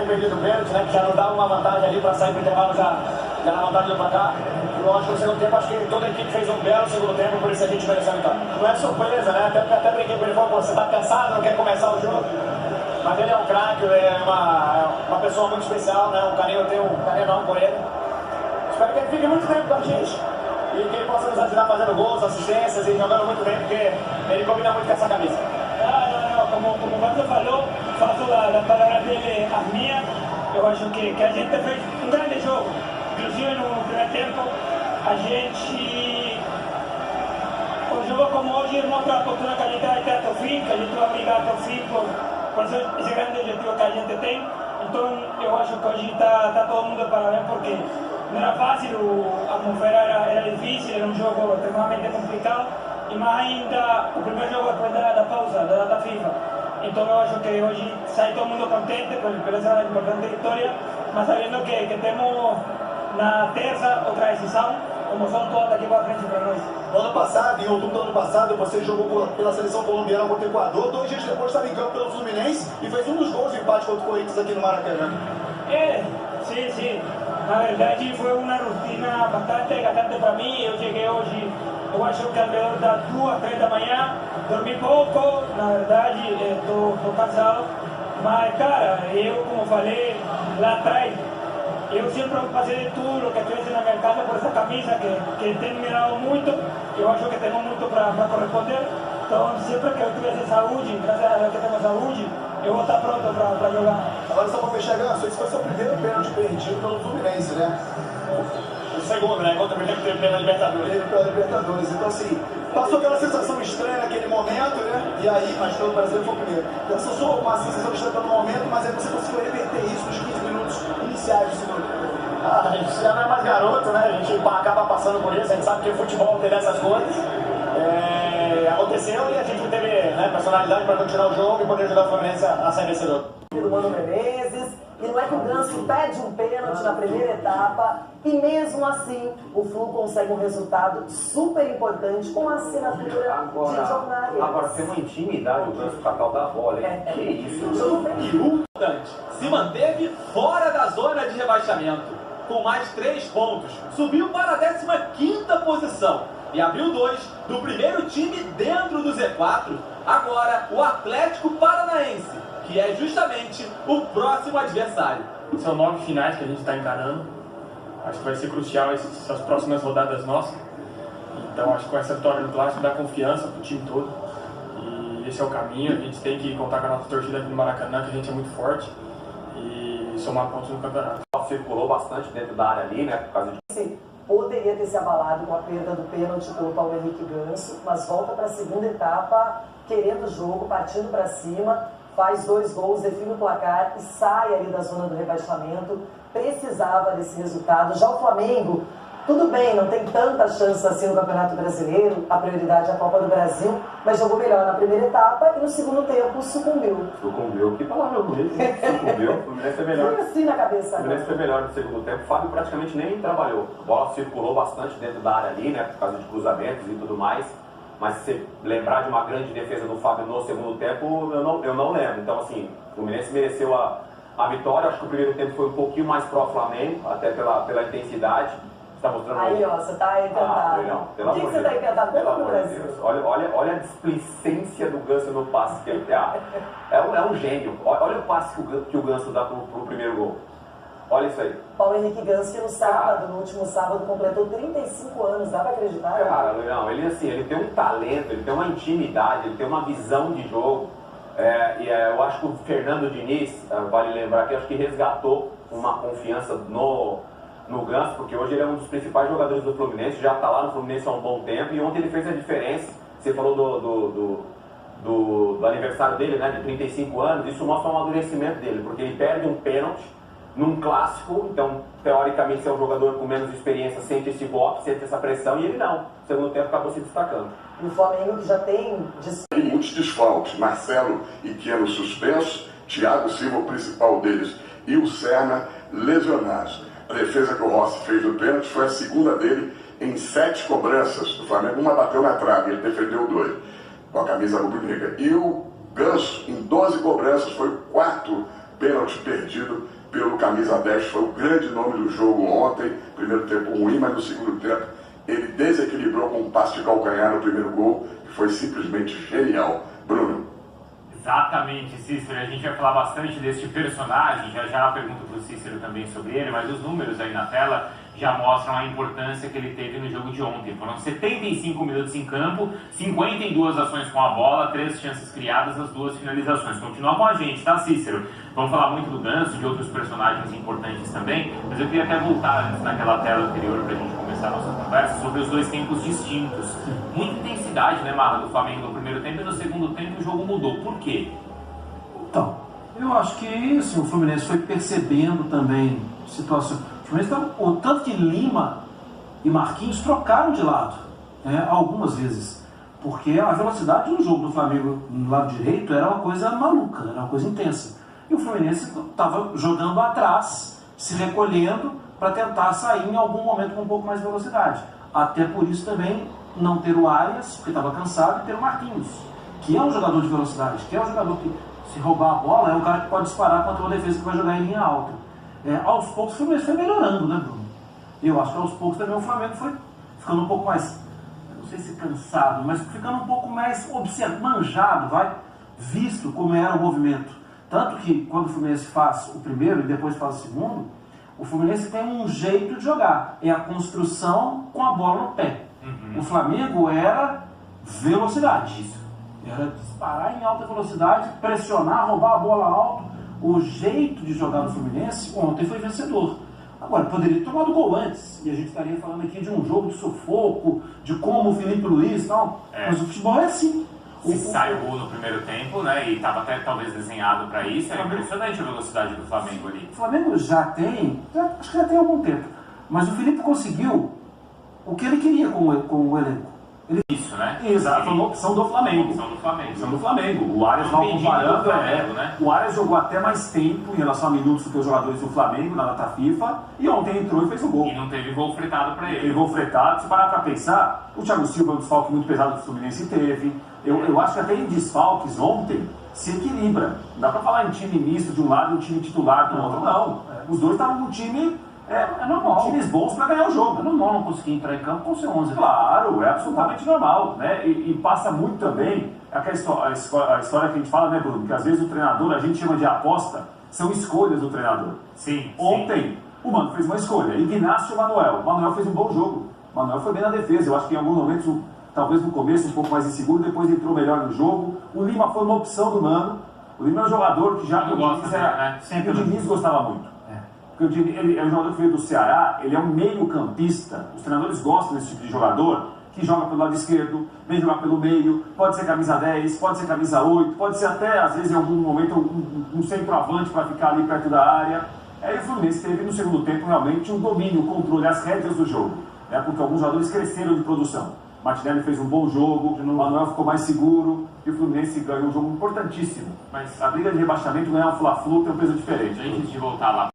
ter perdido o pênalti, né? Que já nos dava uma vantagem ali para sair para o intervalo já na vantagem do placar. Lógico, no segundo tempo, acho que toda a equipe fez um belo segundo tempo, por isso a gente mereceu a vitória. Não é surpresa, né? Até brinquei com ele, falou, você tá cansado, não quer começar o jogo. Mas ele é um craque, é uma pessoa muito especial, né? Eu tenho um carinho enorme por ele. Espero que ele fique muito tempo com a gente e que ele possa nos ajudar fazendo gols, assistências e jogando muito bem, porque ele combina muito com essa camisa. Como o Wanda falou, faço da palavra dele as minhas. Eu acho que a gente fez um grande jogo. Inclusive no primeiro tempo, a gente, o jogo como hoje mostra a postura que a gente vai ter até o fim, que a gente vai brigar até o fim por esse grande objetivo que a gente tem. Então eu acho que hoje está todo mundo de parabéns, porque não era fácil, a atmosfera era difícil, era um jogo extremamente complicado, e mais ainda o primeiro jogo depois da pausa, da data FIFA. Então eu acho que hoje sai todo mundo contente por essa importante vitória, mas sabendo que temos na terça outra decisão, como são todas daqui para frente para nós. No ano passado, em outubro do ano passado, você jogou pela seleção colombiana contra o Equador, 2 dias depois estava em campo pelo Fluminense e fez um dos gols de empate contra o Corinthians aqui no Maracanã. Sim. Na verdade foi uma rotina bastante desgastante para mim. Eu cheguei hoje, eu acho que ao redor das 2, 3 da manhã, dormi pouco, na verdade estou cansado, mas cara, eu como falei lá atrás, eu sempre passei de tudo o que estivesse na minha casa por essa camisa que tem me dado muito. Eu acho que temos muito para corresponder. Então, sempre que eu tivesse saúde, graças a Deus que temos saúde, eu vou estar pronto para jogar. Agora só para fechar, Ganso, esse foi seu primeiro pênalti perdido pelo Fluminense, né? O segundo, né? Contra o primeiro que teve pela Libertadores. Teve pela Libertadores. Então, assim, passou aquela sensação estranha naquele momento, né? E aí, mas pelo Brasil foi o primeiro. Então, só uma sensação estranha pelo momento, mas aí você conseguiu reverter isso nos 15 minutos iniciais do segundo tempo. A gente já não é mais garoto, né? A gente acaba passando por isso, a gente sabe que o futebol tem dessas coisas. Aconteceu e a gente teve, né, personalidade para continuar o jogo e poder ajudar o Fluminense a sair vencedor. Do Mano Menezes, e não é que o Ganso pede um pênalti na primeira etapa e mesmo assim o Flu consegue um resultado super importante com a assinatura de John Arias. Agora tem uma intimidade o Ganso com a tal da bola, hein? Que isso? Importante, se manteve fora da zona de rebaixamento, com mais 3 pontos, subiu para a 15ª posição e abriu 2 do primeiro time dentro do Z4. Agora o Atlético Paranaense, que é justamente o próximo adversário. São 9 finais que a gente está encarando. Acho que vai ser crucial essas próximas rodadas nossas. Então acho que com essa vitória no Clássico dá confiança para o time todo. E esse é o caminho. A gente tem que contar com a nossa torcida aqui no Maracanã, que a gente é muito forte. E somar pontos no campeonato. Circulou bastante dentro da área ali, né? Por causa de... Sim, poderia ter se abalado com a perda do pênalti pelo Paulo Henrique Ganso, mas volta para a segunda etapa, querendo o jogo, partindo para cima, faz 2 gols, define o placar e sai ali da zona do rebaixamento. Precisava desse resultado. Já o Flamengo, tudo bem, não tem tanta chance assim no Campeonato Brasileiro, a prioridade é a Copa do Brasil, mas jogou melhor na primeira etapa e no segundo tempo sucumbiu. Sucumbiu? Que palavra bonita, sucumbiu. O Fluminense é melhor. Foi assim na cabeça. O Fluminense foi melhor no segundo tempo. O Fábio praticamente nem trabalhou. A bola circulou bastante dentro da área ali, né? Por causa de cruzamentos e tudo mais. Mas se você lembrar de uma grande defesa do Fábio no segundo tempo, eu não lembro. Então, assim, o Fluminense mereceu a vitória. Acho que o primeiro tempo foi um pouquinho mais pró-Flamengo, até pela intensidade. Tá mostrando aí, ó, você tá encantado. Por que você tá encantado? Pelo amor de Deus. Olha a displicência do Ganso no passe que ele dá. É um gênio. Olha o passe que o Ganso dá pro primeiro gol. Olha isso aí. Paulo Henrique Ganso, que no sábado, no último sábado, completou 35 anos. Dá pra acreditar? Cara, não, ele tem um talento, ele tem uma intimidade, ele tem uma visão de jogo. Eu acho que o Fernando Diniz, vale lembrar que acho que resgatou uma confiança no Ganso, porque hoje ele é um dos principais jogadores do Fluminense, já está lá no Fluminense há um bom tempo, e ontem ele fez a diferença. Você falou do aniversário dele, né, de 35 anos, isso mostra o amadurecimento dele, porque ele perde um pênalti num clássico, então teoricamente se é um jogador com menos experiência, sente esse golpe, sente essa pressão, e ele não. No segundo tempo acabou se destacando. E o Flamengo que já tem... muitos desfalques, Marcelo e Keno suspensos, Thiago Silva o principal deles, e o Serna lesionados. A defesa que o Rossi fez do pênalti foi a segunda dele em 7 cobranças. O Flamengo uma bateu na trave, ele defendeu 2 com a camisa rubro-negra. E o Ganso, em 12 cobranças, foi o 4º pênalti perdido pelo camisa 10, foi o grande nome do jogo ontem. Primeiro tempo ruim, mas no segundo tempo ele desequilibrou com um passe de calcanhar no primeiro gol, que foi simplesmente genial. Bruno. Exatamente, Cícero. A gente vai falar bastante deste personagem, já pergunto para o Cícero também sobre ele, mas os números aí na tela já mostram a importância que ele teve no jogo de ontem. Foram 75 minutos em campo, 52 ações com a bola, 3 chances criadas, as 2 finalizações. Continua com a gente, tá, Cícero? Vamos falar muito do Ganso, de outros personagens importantes também, mas eu queria até voltar antes naquela tela anterior para a gente começar a nossa conversa sobre os 2 tempos distintos. Muita intensidade, né, Marra, do Flamengo no primeiro tempo, e no segundo tempo o jogo mudou. Por quê? Então, eu acho que assim, o Fluminense foi percebendo também situação. O Fluminense, o tanto que Lima e Marquinhos trocaram de lado, né, algumas vezes, porque a velocidade do jogo do Flamengo no lado direito era uma coisa maluca, era uma coisa intensa. E o Fluminense estava jogando atrás, se recolhendo para tentar sair em algum momento com um pouco mais de velocidade. Até por isso também não ter o Arias, porque estava cansado, e ter o Marquinhos, que é um jogador de velocidade, que é um jogador que, se roubar a bola, é um cara que pode disparar contra uma defesa que vai jogar em linha alta. Aos poucos o Fluminense foi melhorando, né, Bruno? Eu acho que aos poucos também o Flamengo foi ficando um pouco mais, não sei se cansado, mas ficando um pouco mais manjado, visto como era o movimento. Tanto que quando o Fluminense faz o primeiro e depois faz o segundo, o Fluminense tem um jeito de jogar, é a construção com a bola no pé. O Flamengo era velocidade, era disparar em alta velocidade, pressionar, roubar a bola alto. O jeito de jogar no Fluminense ontem foi vencedor. Agora, poderia ter tomado gol antes, e a gente estaria falando aqui de um jogo de sufoco, de como o Felipe Luiz e tal, mas o futebol é assim. Se sai o gol no primeiro tempo, né, e estava até talvez desenhado para isso, é impressionante a velocidade do Flamengo ali. O Flamengo acho que já tem algum tempo, mas o Felipe conseguiu o que ele queria com o elenco. Isso, né? Exato, foi uma opção do Flamengo. Opção do Flamengo. O Arias não comparando, né? O Arias jogou até mais tempo em relação a minutos do que os jogadores do Flamengo na data FIFA, e ontem entrou e fez o gol. E não teve gol fretado para ele. Teve gol fretado. Se parar para pensar, o Thiago Silva é um desfalque muito pesado que o Fluminense teve. Eu acho que até em desfalques ontem se equilibra. Não dá para falar em time misto de um lado e um time titular do outro, não. Os dois estavam no time... É normal. Times bons para ganhar o jogo. É normal não conseguir entrar em campo com o seu 11. Claro, é absolutamente normal. Né? E passa muito também a história que a gente fala, né, Bruno? Que às vezes o treinador, a gente chama de aposta, são escolhas do treinador. Sim. Ontem, o Mano fez uma escolha. Ignacio e Manuel. O Manuel fez um bom jogo. O Manuel foi bem na defesa. Eu acho que em alguns momentos, talvez no começo, um pouco mais inseguro, depois entrou melhor no jogo. O Lima foi uma opção do Mano. O Lima é um jogador que já... O Diniz gostava muito. Porque ele é um jogador que veio do Ceará, ele é um meio-campista. Os treinadores gostam desse tipo de jogador, que joga pelo lado esquerdo, vem jogar pelo meio, pode ser camisa 10, pode ser camisa 8, pode ser até, às vezes, em algum momento, um centroavante para ficar ali perto da área. Aí o Fluminense teve, no segundo tempo, realmente um domínio, um controle, as rédeas do jogo. Porque alguns jogadores cresceram de produção. Martinelli fez um bom jogo, o Manuel ficou mais seguro, e o Fluminense ganhou um jogo importantíssimo. Mas a briga de rebaixamento, ganhar um Fla-Flu, tem um peso diferente. Antes de voltar lá